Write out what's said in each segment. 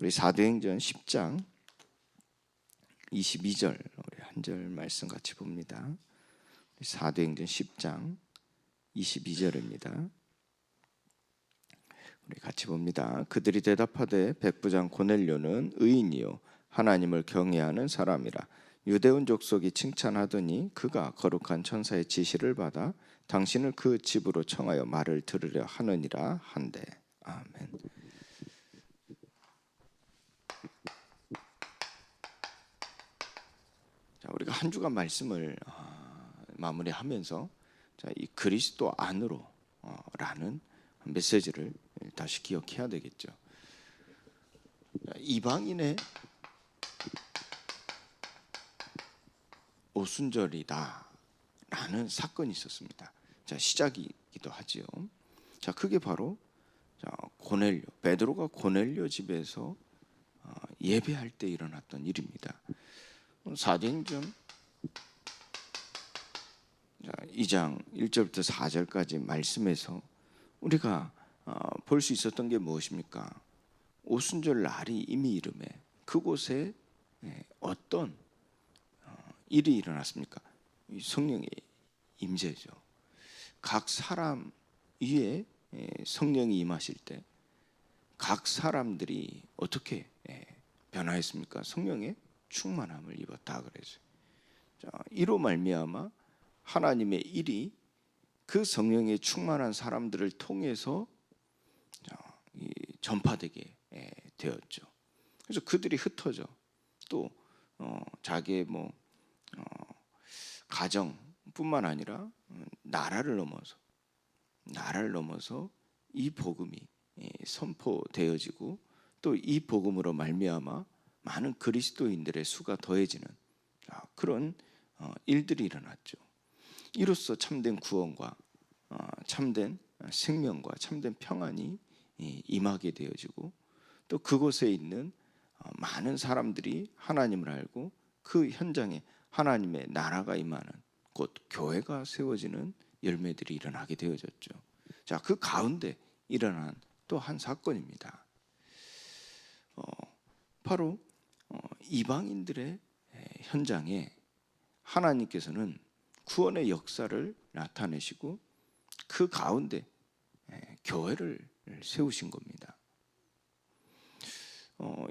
우리 사도행전 10장 22절 우리 한 절 말씀 같이 봅니다. 사도행전 10장 22절입니다. 우리 같이 봅니다. 그들이 대답하되 백부장 고넬료는 의인이요 하나님을 경외하는 사람이라. 유대온 족속이 칭찬하더니 그가 거룩한 천사의 지시를 받아 당신을 그 집으로 청하여 말을 들으려 하느니라 한대. 아멘. 자, 우리가 한 주간 말씀을 마무리하면서 이 그리스도 안으로 라는 메시지를 다시 기억해야 되겠죠. 이방인의 오순절이다 라는 사건이 있었습니다. 자, 시작이기도 하지요. 자, 그게 바로 고넬료, 베드로가 고넬료 집에서 예배할 때 일어났던 일입니다. 사도행전 2장 1절부터 4절까지 말씀에서 우리가 볼 수 있었던 게 무엇입니까? 오순절 날이 이미 이름에 그곳에 어떤 일이 일어났습니까? 성령의 임재죠. 각 사람 위에 성령이 임하실 때 각 사람들이 어떻게 변화했습니까? 성령의 충만함을 입었다 그랬어요. 자, 이로 말미암아 하나님의 일이 그 성령의 충만한 사람들을 통해서 전파되게 되었죠. 그래서 그들이 흩어져 또 자기의 가정뿐만 아니라 나라를 넘어서 이 복음이 선포되어지고 또 이 복음으로 말미암아 많은 그리스도인들의 수가 더해지는 그런 일들이 일어났죠. 이로써 참된 구원과 참된 생명과 참된 평안이 임하게 되어지고 또 그곳에 있는 많은 사람들이 하나님을 알고 그 현장에 하나님의 나라가 임하는 곧 교회가 세워지는 열매들이 일어나게 되어졌죠. 자, 그 가운데 일어난 또 한 사건입니다. 바로 이방인들의 현장에 하나님께서는 구원의 역사를 나타내시고 그 가운데 교회를 세우신 겁니다.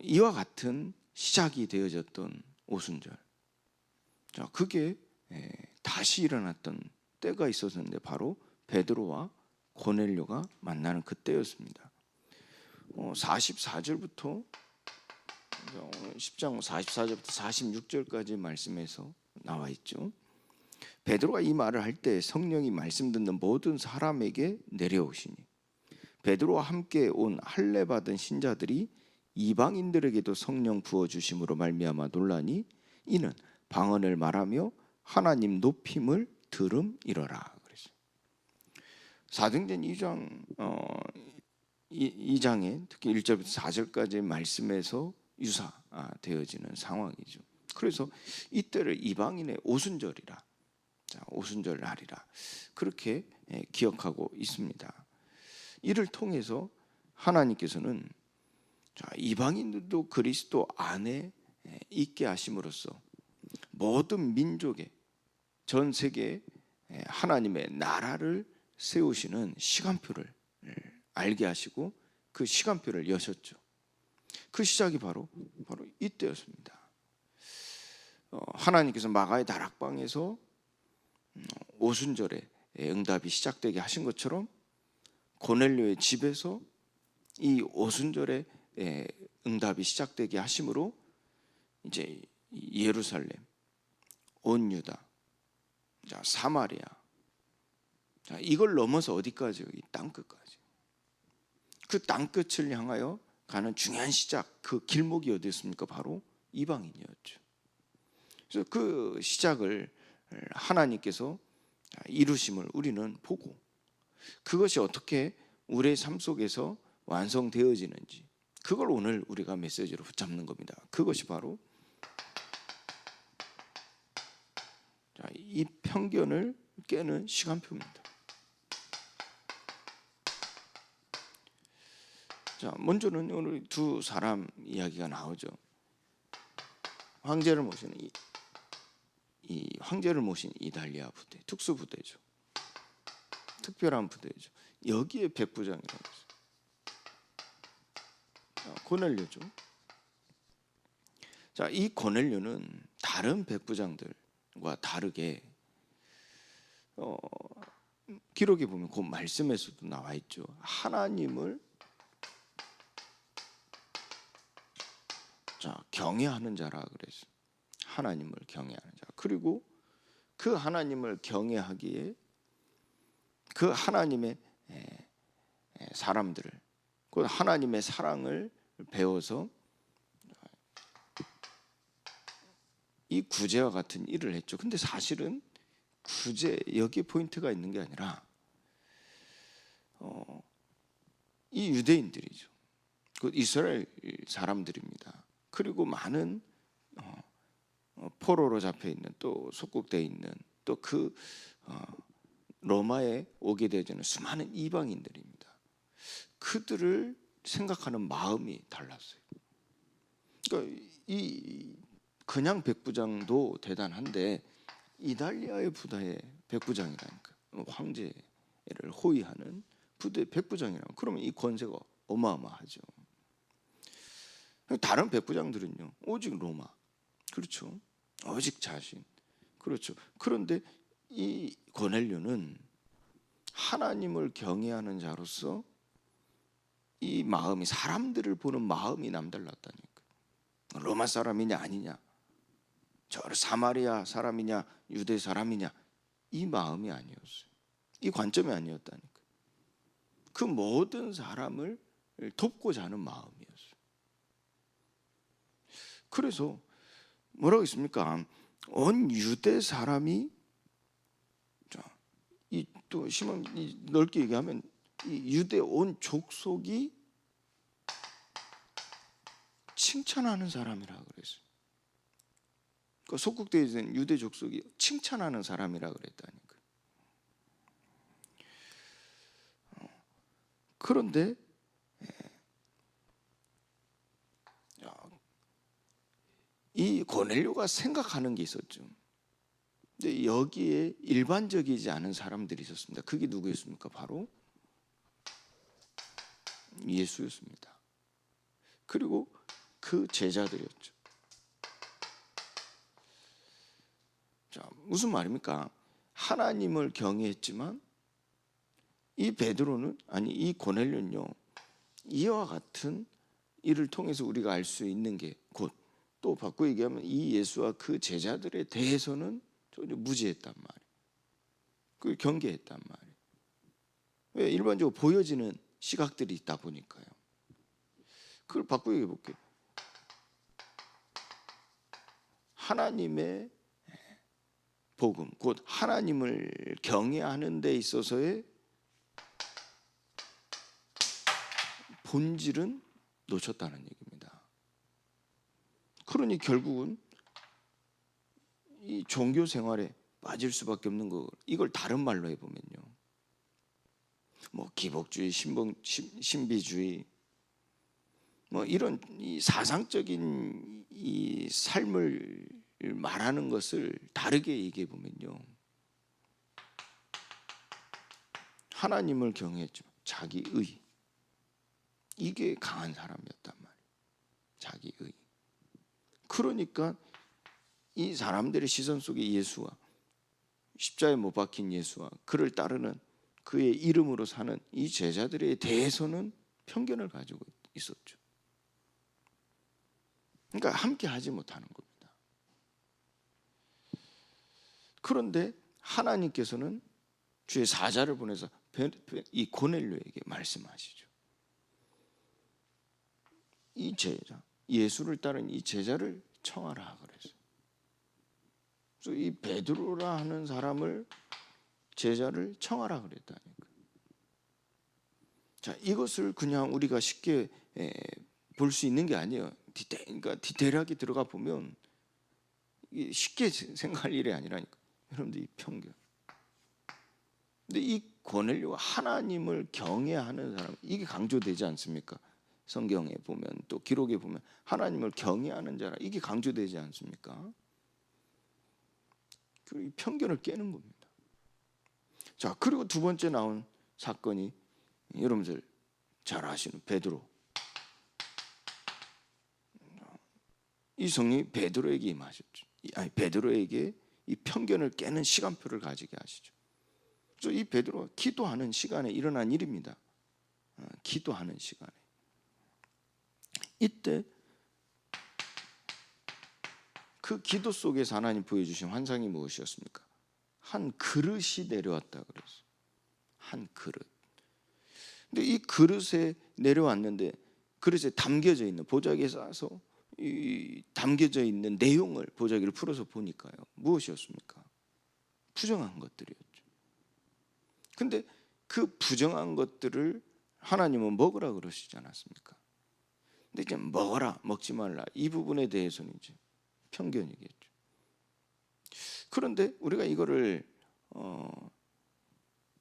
이와 같은 시작이 되어졌던 오순절, 자, 그게 다시 일어났던 때가 있었는데 바로 베드로와 고넬료가 만나는 그때였습니다. 44절부터 10장 44절부터 46절까지 말씀에서 나와 있죠. 베드로가 이 말을 할 때 성령이 말씀 듣는 모든 사람에게 내려오시니 베드로와 함께 온 할례 받은 신자들이 이방인들에게도 성령 부어 주심으로 말미암아 놀라니 이는 방언을 말하며 하나님 높임을 들음이러라 그랬어요. 사도행전 2장에 특히 1절부터 4절까지의 말씀에서 유사되어지는 상황이죠. 그래서 이때를 이방인의 오순절이라, 오순절 날이라 그렇게 기억하고 있습니다. 이를 통해서 하나님께서는 이방인들도 그리스도 안에 있게 하심으로써 모든 민족의 전 세계에 하나님의 나라를 세우시는 시간표를 알게 하시고 그 시간표를 여셨죠. 그 시작이 바로 이때였습니다. 하나님께서 마가의 다락방에서 오순절에 응답이 시작되게 하신 것처럼 고넬료의 집에서 이 오순절에 응답이 시작되게 하심으로 이제 예루살렘, 온 유다, 사마리아, 이걸 넘어서 어디까지? 이 땅끝까지. 그 땅끝을 향하여 가는 중요한 시작, 그 길목이 어디였습니까? 바로 이방인이었죠. 그래서 그 시작을 하나님께서 이루심을 우리는 보고 그것이 어떻게 우리의 삶 속에서 완성되어지는지 그걸 오늘 우리가 메시지로 붙잡는 겁니다. 그것이 바로 이 편견을 깨는 시간표입니다. 자, 먼저는 오늘 두 사람 이야기가 나오죠. 황제를 모시는 이 황제를 모신 이달리아 부대, 특수 부대죠. 특별한 부대죠. 여기에 백부장이라고 했어요. 고넬료죠. 자, 이 고넬료는 다른 백부장들과 다르게 기록에 보면 그 말씀에서도 나와 있죠. 하나님을 경외하는 자라 그랬어요. 하나님을 경외하는 자. 그리고 그 하나님을 경외하기에 그 하나님의 사람들을, 그 하나님의 사랑을 배워서 이 구제와 같은 일을 했죠. 근데 사실은 구제, 여기에 포인트가 있는 게 아니라 이 유대인들이죠. 그 이스라엘 사람들입니다. 그리고 많은 포로로 잡혀 있는, 또 속국되어 있는, 또 그 로마에 오게 되어지는 수많은 이방인들입니다. 그들을 생각하는 마음이 달랐어요. 그러니까 이 그냥 백부장도 대단한데 이달리아의 부대의 백부장이라니까, 황제를 호위하는 부대 백부장이라면, 그러면 이 권세가 어마어마하죠. 다른 백부장들은요, 오직 로마, 그렇죠, 오직 자신, 그렇죠. 그런데 이 고넬료는 하나님을 경외하는 자로서 이 마음이, 사람들을 보는 마음이 남달랐다니까. 로마 사람이냐 아니냐, 저 사마리아 사람이냐 유대 사람이냐, 이 마음이 아니었어요. 이 관점이 아니었다니까. 그 모든 사람을 돕고자 하는 마음이었어요. 그래서 뭐라고 했습니까? 온 유대 사람이, 또 심한 넓게 얘기하면 이 유대 온 족속이 칭찬하는 사람이라 그랬어요. 그 속국되어 있는 유대 족속이 칭찬하는 사람이라 그랬다니까. 그런데 이 고넬료가 생각하는 게 있었죠. 근데 여기에 일반적이지 않은 사람들이 있었습니다. 그게 누구였습니까? 바로 예수였습니다. 그리고 그 제자들이었죠. 자, 무슨 말입니까? 하나님을 경외했지만 이 베드로는, 아니 이 고넬료는요, 이와 같은 일을 통해서 우리가 알 수 있는 게, 곧 또 바꿔 얘기하면 이 예수와 그 제자들에 대해서는 전혀 무지했단 말이에요. 그 경계했단 말이에요. 왜? 일반적으로 보여지는 시각들이 있다 보니까요. 그걸 바꿔 얘기해 볼게요. 하나님의 복음, 곧 하나님을 경외하는 데 있어서의 본질은 놓쳤다는 얘기입니다. 그러니 결국은 이 종교 생활에 빠질 수밖에 없는 거, 이걸 다른 말로 해보면요, 뭐 기복주의, 신비주의, 뭐 이런 이 사상적인 이 삶을 말하는 것을 다르게 얘기해 보면요, 하나님을 경외했죠. 자기의, 이게 강한 사람이었단 말이에요. 자기의. 그러니까 이 사람들의 시선 속에 예수와, 십자가에 못 박힌 예수와 그를 따르는, 그의 이름으로 사는 이 제자들에 대해서는 편견을 가지고 있었죠. 그러니까 함께 하지 못하는 겁니다. 그런데 하나님께서는 주의 사자를 보내서 이 고넬료에게 말씀하시죠. 이 제자, 예수를 따른 이 제자를 청하라 그랬어요. 그래서 이 베드로라 하는 사람을, 제자를 청하라 그랬다니까. 자, 이것을 그냥 우리가 쉽게 볼 수 있는 게 아니에요. 그러니까 디테일하게 들어가 보면 쉽게 생각할 일이 아니라니까. 여러분들, 이 편견. 근데 이 고넬료가 하나님을 경외하는 사람, 이게 강조되지 않습니까? 성경에 보면 또 기록에 보면 하나님을 경외하는 자라 이게 강조되지 않습니까? 그 편견을 깨는 겁니다. 자, 그리고 두 번째 나온 사건이 여러분들 잘 아시는 베드로. 이 성령이 베드로에게 임하셨죠. 아니, 베드로에게 이 편견을 깨는 시간표를 가지게 하시죠. 그래서 이 베드로가 기도하는 시간에 일어난 일입니다. 기도하는 시간에. 이때 그 기도 속에서 하나님 보여주신 환상이 무엇이었습니까? 한 그릇이 내려왔다 그랬어요. 한 그릇. 근데 이 그릇에 내려왔는데 그릇에 담겨져 있는 보자기에 싸서 이 담겨져 있는 내용을 보자기를 풀어서 보니까요. 무엇이었습니까? 부정한 것들이었죠. 근데 그 부정한 것들을 하나님은 먹으라 그러시지 않았습니까? 근데 이제 먹어라, 먹지 말라 이 부분에 대해서는 이제 편견이겠죠. 그런데 우리가 이거를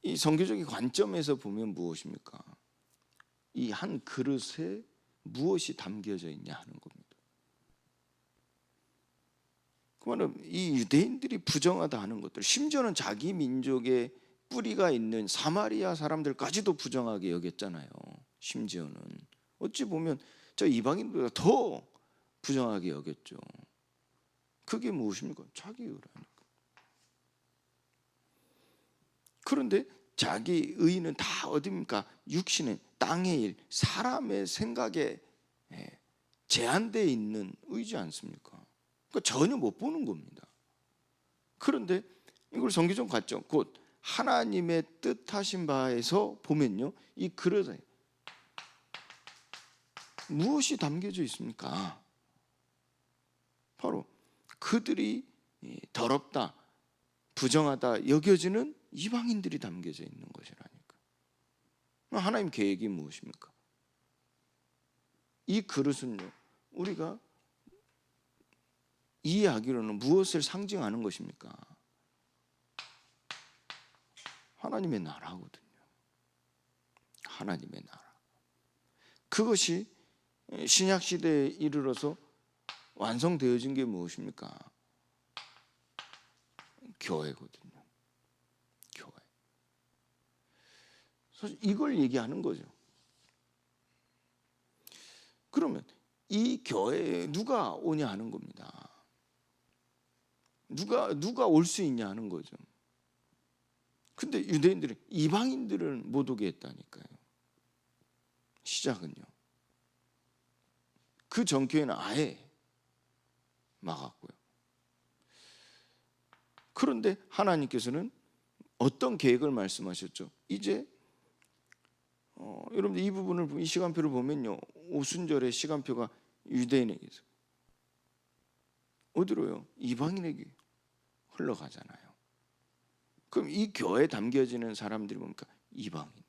이 선교적인 관점에서 보면 무엇입니까? 이 한 그릇에 무엇이 담겨져 있냐 하는 겁니다. 그 말은 이 유대인들이 부정하다 하는 것들, 심지어는 자기 민족의 뿌리가 있는 사마리아 사람들까지도 부정하게 여겼잖아요. 심지어는 어찌 보면 저 이방인보다 더 부정하게 여겼죠. 그게 무엇입니까? 자기 의라니까. 그런데 자기 의는 다 어디입니까? 육신의 땅의 일, 사람의 생각에 제한되어 있는 의지 않습니까? 그러니까 전혀 못 보는 겁니다. 그런데 이걸 성경적 관점, 곧 하나님의 뜻하신 바에서 보면요, 이 그릇에 무엇이 담겨져 있습니까? 바로 그들이 더럽다, 부정하다 여겨지는 이방인들이 담겨져 있는 것이라니까. 하나님 계획이 무엇입니까? 이 그릇은요, 우리가 이해하기로는 무엇을 상징하는 것입니까? 하나님의 나라거든요. 하나님의 나라. 그것이 신약 시대에 이르러서 완성되어진 게 무엇입니까? 교회거든요. 교회. 사실 이걸 얘기하는 거죠. 그러면 이 교회에 누가 오냐 하는 겁니다. 누가 올 수 있냐 하는 거죠. 근데 유대인들은, 이방인들은 못 오게 했다니까요. 시작은요. 그 전교회는 아예 막았고요. 그런데 하나님께서는 어떤 계획을 말씀하셨죠? 이제 여러분들 이 부분을, 이 시간표를 보면요, 오순절의 시간표가 유대인에게서 어디로요? 이방인에게 흘러가잖아요. 그럼 이 교회에 담겨지는 사람들이 뭡니까? 이방인들.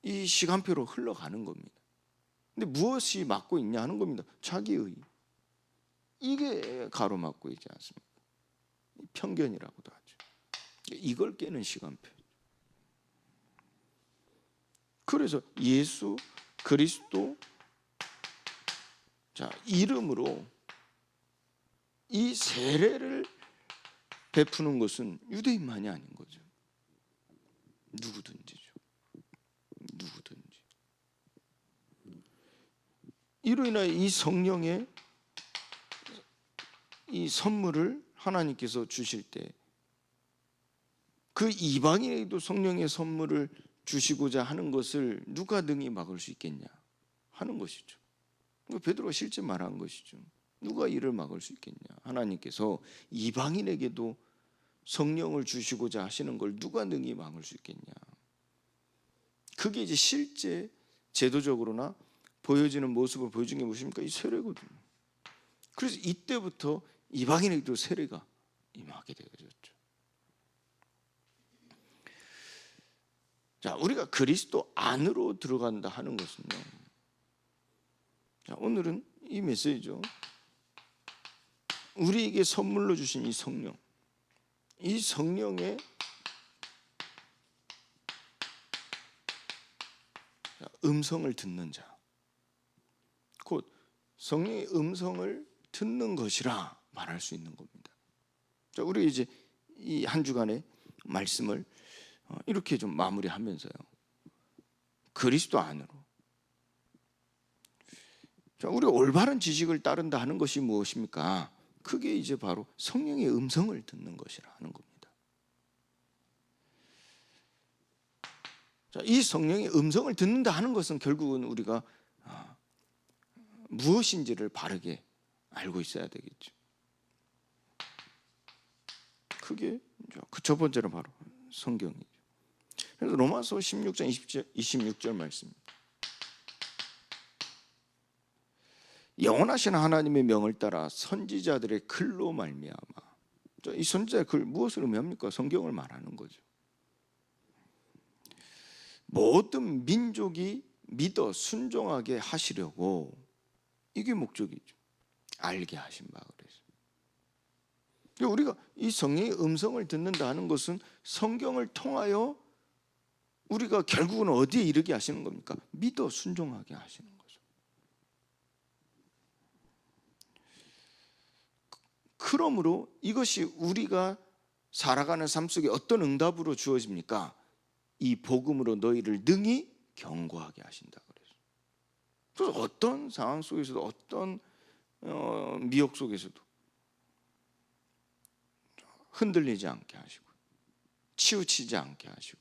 이 시간표로 흘러가는 겁니다. 근데 무엇이 막고 있냐 하는 겁니다. 자기의. 이게 가로막고 있지 않습니까? 편견이라고도 하죠. 이걸 깨는 시간표. 그래서 예수 그리스도 이름으로 이 세례를 베푸는 것은 유대인만이 아닌 거죠. 누구든지죠. 누구든지. 이로 인하여 이 성령의 이 선물을 하나님께서 주실 때 그 이방인에게도 성령의 선물을 주시고자 하는 것을 누가 능히 막을 수 있겠냐 하는 것이죠. 베드로가 실제 말한 것이죠. 누가 이를 막을 수 있겠냐. 하나님께서 이방인에게도 성령을 주시고자 하시는 걸 누가 능히 막을 수 있겠냐. 그게 이제 실제 제도적으로나 보여지는 모습을 보여준 게 무엇입니까? 이 세례거든요. 그래서 이때부터 이방인에게도 세례가 임하게 되어졌죠. 자, 우리가 그리스도 안으로 들어간다 하는 것은요. 자, 오늘은 이 메시지죠. 우리에게 선물로 주신 이 성령, 이 성령의 음성을 듣는 자, 곧 성령의 음성을 듣는 것이라 말할 수 있는 겁니다. 자, 우리 이제 이 한 주간의 말씀을 이렇게 좀 마무리하면서요, 그리스도 안으로, 자, 우리 올바른 지식을 따른다 하는 것이 무엇입니까? 그게 이제 바로 성령의 음성을 듣는 것이라 하는 겁니다. 자, 이 성령의 음성을 듣는다 하는 것은 결국은 우리가 무엇인지를 바르게 알고 있어야 되겠죠. 그게 그 첫 번째는 바로 성경이죠. 그래서 로마서 16장 26절 말씀입니다. 영원하신 하나님의 명을 따라 선지자들의 글로 말미암아. 이 선지자의 글 무엇을 의미합니까? 성경을 말하는 거죠. 모든 민족이 믿어 순종하게 하시려고, 이게 목적이죠. 알게 하신 바 그래서 우리가 이 성령의 음성을 듣는다 하는 것은 성경을 통하여 우리가 결국은 어디에 이르게 하시는 겁니까? 믿어 순종하게 하시는 거죠. 그러므로 이것이 우리가 살아가는 삶 속에 어떤 응답으로 주어집니까? 이 복음으로 너희를 능히 견고하게 하신다 그래서. 그래서 어떤 상황 속에서도, 어떤 미혹 속에서도 흔들리지 않게 하시고, 치우치지 않게 하시고,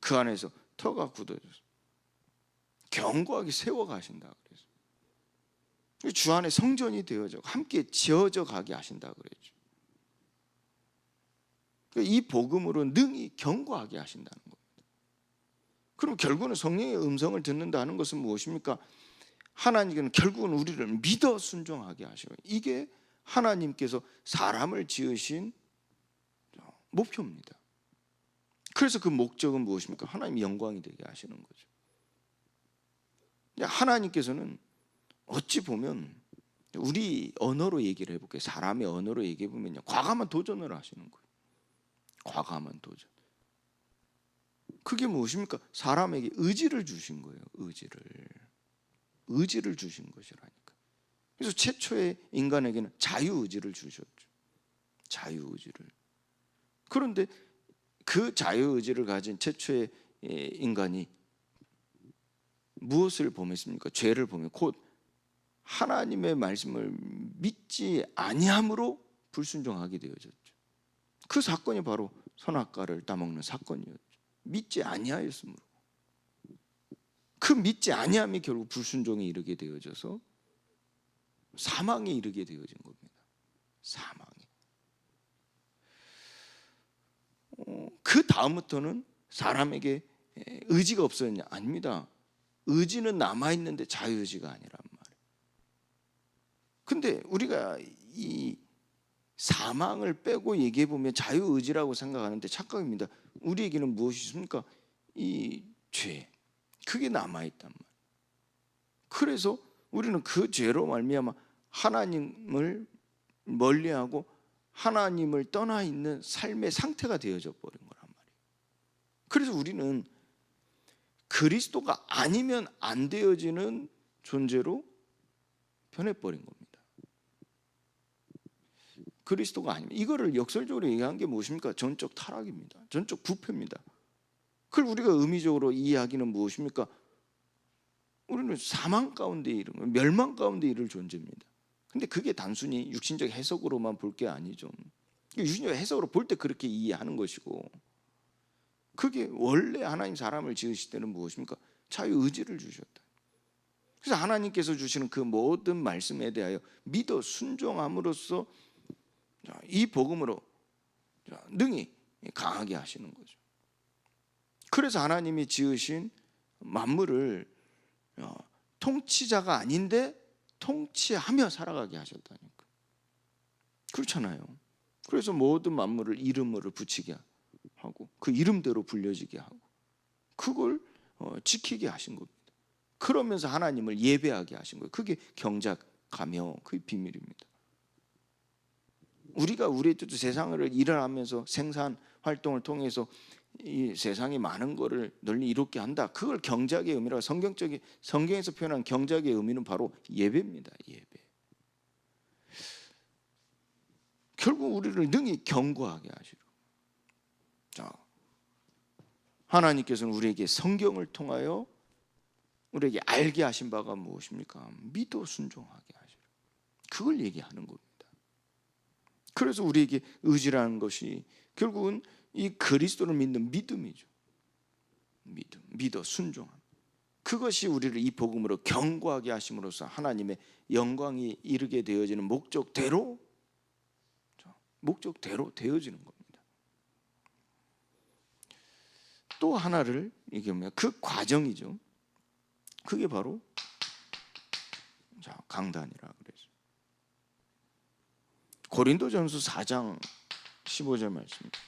그 안에서 터가 굳어져서 견고하게 세워 가신다 그래서. 주 안에 성전이 되어져 함께 지어져 가게 하신다 그랬죠. 이 복음으로 능히 견고하게 하신다는 겁니다. 그럼 결국은 성령의 음성을 듣는다는 것은 무엇입니까? 하나님께는 결국은 우리를 믿어 순종하게 하시고, 이게 하나님께서 사람을 지으신 목표입니다. 그래서 그 목적은 무엇입니까? 하나님의 영광이 되게 하시는 거죠. 하나님께서는 어찌 보면, 우리 언어로 얘기를 해볼게요. 사람의 언어로 얘기해 보면요, 과감한 도전을 하시는 거예요. 과감한 도전. 그게 무엇입니까? 사람에게 의지를 주신 거예요. 의지를 주신 것이라니까. 그래서 최초의 인간에게는 자유의지를 주셨죠. 자유의지를. 그런데 그 자유의지를 가진 최초의 인간이 무엇을 범했습니까? 죄를 범해 곧 하나님의 말씀을 믿지 아니함으로 불순종하게 되어졌죠. 그 사건이 바로 선악과를 따먹는 사건이었죠. 믿지 아니하였으므로. 그 믿지 아니함이 결국 불순종에 이르게 되어져서 사망에 이르게 되어진 겁니다. 사망에. 그 다음부터는 사람에게 의지가 없었냐? 아닙니다. 의지는 남아있는데 자유의지가 아니란 말이에요. 근데 우리가 이 사망을 빼고 얘기해 보면 자유의지라고 생각하는데 착각입니다. 우리에게는 무엇이 있습니까? 이 죄, 그게 남아있단 말이에요. 그래서 우리는 그 죄로 말미암아 하나님을 멀리하고 하나님을 떠나 있는 삶의 상태가 되어져 버린 거란 말이에요. 그래서 우리는 그리스도가 아니면 안 되어지는 존재로 변해버린 겁니다. 그리스도가 아니면, 이거를 역설적으로 얘기한 게 무엇입니까? 전적 타락입니다. 전적 부패입니다. 그걸 우리가 의미적으로 이해하기는 무엇입니까? 우리는 사망 가운데 이른, 멸망 가운데 이를 존재입니다. 근데 그게 단순히 육신적 해석으로만 볼 게 아니죠. 육신적 해석으로 볼 때 그렇게 이해하는 것이고, 그게 원래 하나님 사람을 지으실 때는 무엇입니까? 자유의지를 주셨다. 그래서 하나님께서 주시는 그 모든 말씀에 대하여 믿어 순종함으로써 이 복음으로 능히 강하게 하시는 거죠. 그래서 하나님이 지으신 만물을 통치자가 아닌데 통치하며 살아가게 하셨다니까. 그렇잖아요. 그래서 모든 만물을 이름으로 붙이게 하고 그 이름대로 불려지게 하고 그걸 지키게 하신 겁니다. 그러면서 하나님을 예배하게 하신 거예요. 그게 경작하며 그게 비밀입니다. 우리가 우리의 뜻 세상을 일을 하면서 생산 활동을 통해서 이 세상이 많은 거를 널리 이롭게 한다. 그걸 경작의 의미라고 성경에서 표현한 경작의 의미는 바로 예배입니다. 예배. 결국 우리를 능히 경고하게 하시려. 자, 하나님께서는 우리에게 성경을 통하여 우리에게 알게 하신 바가 무엇입니까? 믿어 순종하게 하시려. 그걸 얘기하는 겁니다. 그래서 우리에게 의지라는 것이 결국은 이 그리스도를 믿는 믿음이죠. 믿어 순종함. 그것이 우리를 이 복음으로 경고하게 하심으로써 하나님의 영광이 이르게 되어지는 목적대로 되어지는 겁니다. 또 하나를 얘기하면 그 과정이죠. 그게 바로 강단이라 그래서 고린도전서 4장 15절 말씀입니다.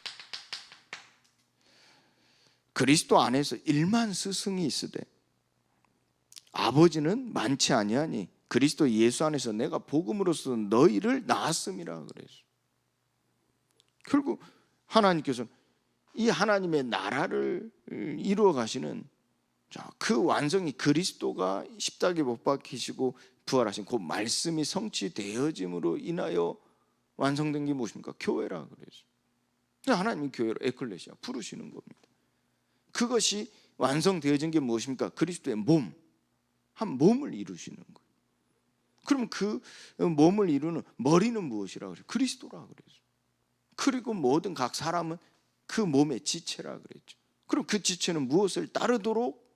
그리스도 안에서 1만 스승이 있으되 아버지는 많지 아니하니 그리스도 예수 안에서 내가 복음으로써 너희를 낳았음이라 그래서 결국 하나님께서는 이 하나님의 나라를 이루어 가시는 그 완성이 그리스도가 십자가에 못 박히시고 부활하신 그 말씀이 성취되어짐으로 인하여 완성된 게 무엇입니까? 교회라 그래서 하나님이 교회로 에클레시아 부르시는 겁니다. 그것이 완성되어진 게 무엇입니까? 그리스도의 몸, 한 몸을 이루시는 거예요. 그럼 그 몸을 이루는 머리는 무엇이라고 그래요? 그리스도라 그래서. 그리고 모든 각 사람은 그 몸의 지체라 그랬죠. 그럼 그 지체는 무엇을 따르도록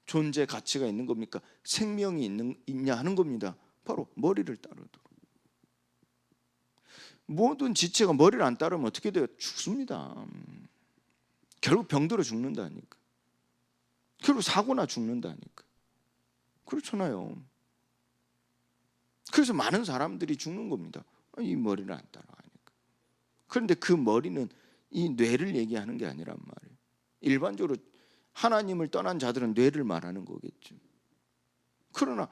존재 가치가 있는 겁니까? 생명이 있냐 하는 겁니다. 바로 머리를 따르도록. 모든 지체가 머리를 안 따르면 어떻게 돼요? 죽습니다. 결국 병들어 죽는다니까. 결국 사고나 죽는다니까. 그렇잖아요. 그래서 많은 사람들이 죽는 겁니다. 이 머리를 안 따라가니까. 그런데 그 머리는 이 뇌를 얘기하는 게 아니란 말이에요. 일반적으로 하나님을 떠난 자들은 뇌를 말하는 거겠죠. 그러나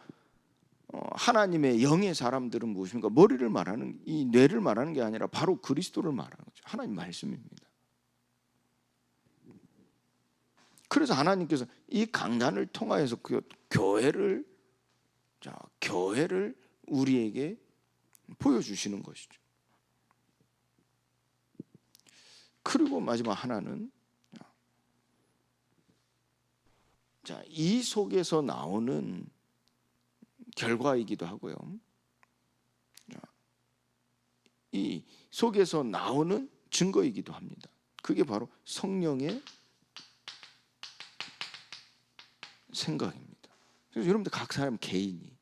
하나님의 영의 사람들은 무엇입니까? 머리를 말하는, 이 뇌를 말하는 게 아니라 바로 그리스도를 말하는 거죠. 하나님 말씀입니다. 그래서 하나님께서 이 강단을 통하여서 그 교회를 우리에게 보여주시는 것이죠. 그리고 마지막 하나는 이 속에서 나오는 결과이기도 하고요. 이 속에서 나오는 증거이기도 합니다. 그게 바로 성령의 생각입니다. 그래서 여러분들 각 사람 개인이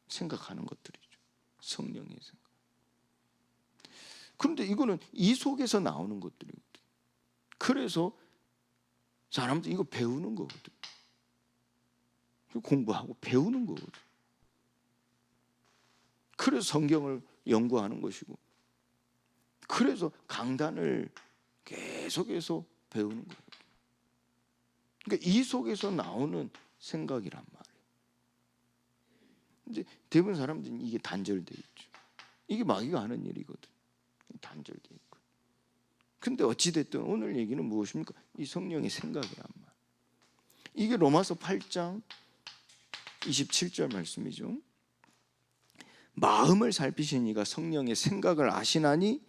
생각하는 것들이죠. 성령의 생각. 그런데 이거는 이 속에서 나오는 것들이거든요. 그래서 사람들이 이거 배우는 거거든요. 공부하고 배우는 거거든요. 그래서 성경을 연구하는 것이고, 그래서 강단을 계속해서 배우는 거예요. 그러니까 이 속에서 나오는 생각이란 말이에요. 이제 대부분 사람들은 이게 단절되어 있죠. 이게 마귀가 하는 일이거든. 단절되어 있고. 근데 어찌됐든 오늘 얘기는 무엇입니까? 이 성령의 생각이란 말. 이게 로마서 8장 27절 말씀이죠. 마음을 살피신 이가 성령의 생각을 아시나니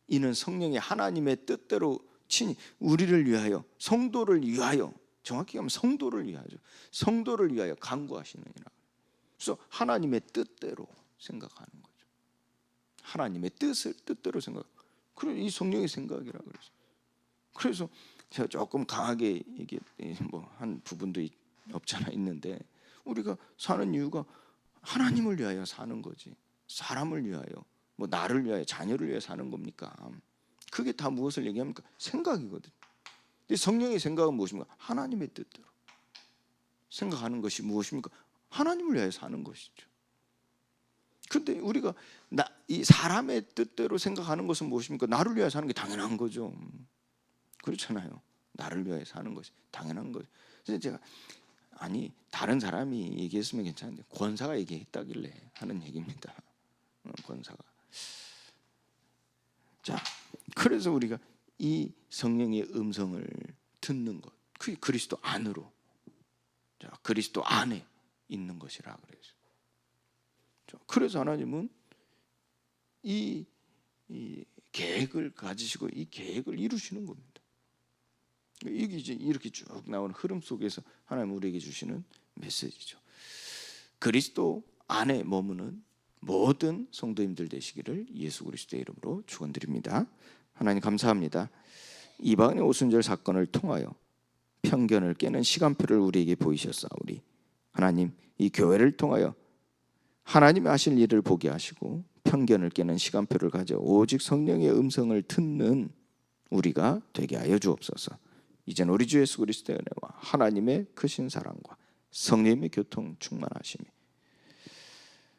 이는 성령의 하나님의 뜻대로 친히 우리를 위하여, 성도를 위하여, 정확히 하면 성도를 위하죠. 성도를 위하여 간구하시느니라. 그래서 하나님의 뜻대로 생각하는 거죠. 하나님의 뜻대로 생각. 그래, 이 성령의 생각이라 그래서. 그래서 제가 조금 강하게 이게 한 부분도 없잖아 있는데, 우리가 사는 이유가 하나님을 위하여 사는 거지. 사람을 위하여, 나를 위하여, 자녀를 위하여 사는 겁니까? 그게 다 무엇을 얘기합니까? 생각이거든. 근데 성령의 생각은 무엇입니까? 하나님의 뜻대로 생각하는 것이 무엇입니까? 하나님을 위하여 사는 것이죠. 그런데 우리가 이 사람의 뜻대로 생각하는 것은 무엇입니까? 나를 위하여 사는 게 당연한 거죠. 그렇잖아요. 나를 위하여 사는 것이 당연한 거죠. 그래서 제가 다른 사람이 얘기했으면 괜찮은데 권사가 얘기했다길래 하는 얘기입니다. 권사가. 자, 그래서 우리가 이 성령의 음성을 듣는 것, 그게 그리스도 안으로, 자, 그리스도 안에 있는 것이라 그래서. 그래서 하나님은 이 계획을 가지시고 이 계획을 이루시는 겁니다. 이게 이제 이렇게 쭉 나오는 흐름 속에서 하나님 우리에게 주시는 메시지죠. 그리스도 안에 머무는 모든 성도님들 되시기를 예수 그리스도의 이름으로 축원드립니다. 하나님 감사합니다. 이방인의 오순절 사건을 통하여 편견을 깨는 시간표를 우리에게 보이셨사오니 하나님, 이 교회를 통하여 하나님이 하실 일을 보게 하시고 편견을 깨는 시간표를 가져 오직 성령의 음성을 듣는 우리가 되게 하여 주옵소서. 이제는 우리 주 예수 그리스도의 은혜와 하나님의 크신 사랑과 성령의 교통 충만하심이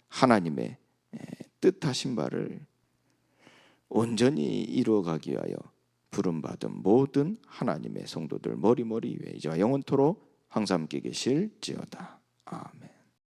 하나님의 뜻하신 바를 온전히 이루어가기 위하여 부름받은 모든 하나님의 성도들 머리머리 위에 이제와 영원토록 항상 함께 계실지어다.